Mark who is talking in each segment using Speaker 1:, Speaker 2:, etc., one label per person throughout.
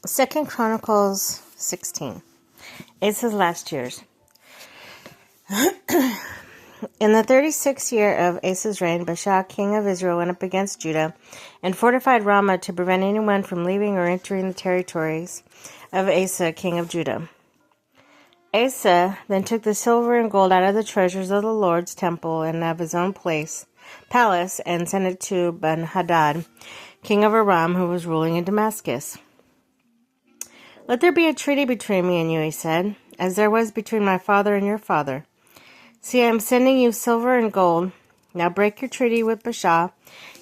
Speaker 1: 2 Chronicles 16. Asa's last years. In the 36th year of Asa's reign, Baasha, king of Israel, went up against Judah and fortified Ramah to prevent anyone from leaving or entering the territories of Asa, king of Judah. Asa then took the silver and gold out of the treasures of the Lord's temple and of his own palace, and sent it to Ben-Hadad, king of Aram, who was ruling in Damascus. "Let there be a treaty between me and you," he said, "as there was between my father and your father. See, I am sending you silver and gold. Now break your treaty with Baasha,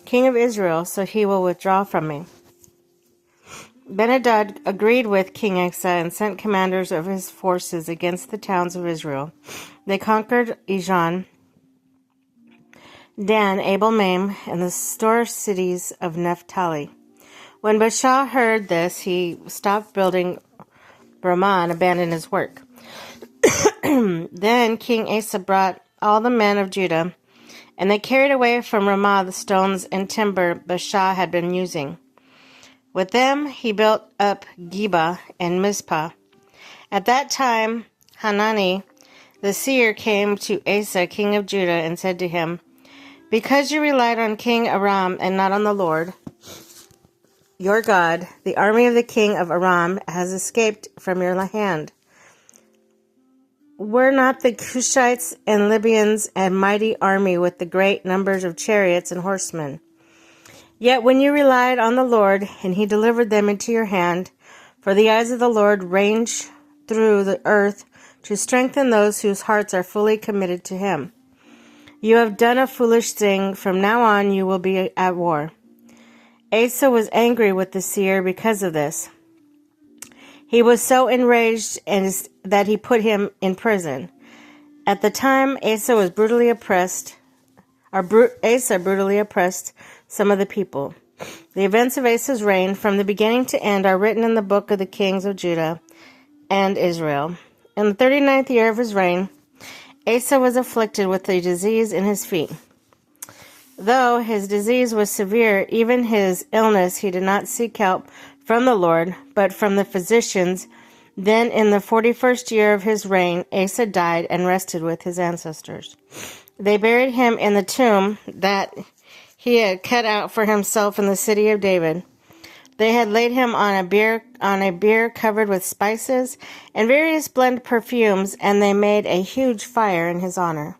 Speaker 1: king of Israel, so he will withdraw from me." Ben-Hadad agreed with King Asa and sent commanders of his forces against the towns of Israel. They conquered Ijon, Dan, Abel-Maim, and the store cities of Naphtali. When Baasha heard this, he stopped building Ramah and abandoned his work. Then King Asa brought all the men of Judah, and they carried away from Ramah the stones and timber Baasha had been using. With them he built up Geba and Mizpah. At that time Hanani the seer came to Asa, king of Judah, and said to him, "Because you relied on King Aram and not on the Lord your God, the army of the king of Aram has escaped from your hand. Were not the Cushites and Libyans a mighty army with the great numbers of chariots and horsemen? Yet when you relied on the Lord, and he delivered them into your hand, for the eyes of the Lord range through the earth to strengthen those whose hearts are fully committed to him. You have done a foolish thing. From now on you will be at war." Asa was angry with the seer because of this. He was so enraged that he put him in prison. At the time, Asa brutally oppressed some of the people. The events of Asa's reign, from the beginning to end, are written in the book of the kings of Judah and Israel. In the 39th year of his reign, Asa was afflicted with a disease in his feet. Though his disease was severe, even his illness, he did not seek help from the Lord, but from the physicians. Then in the 41st year of his reign, Asa died and rested with his ancestors. They buried him in the tomb that he had cut out for himself in the city of David. They had laid him on a bier covered with spices and various blend perfumes, and they made a huge fire in his honor.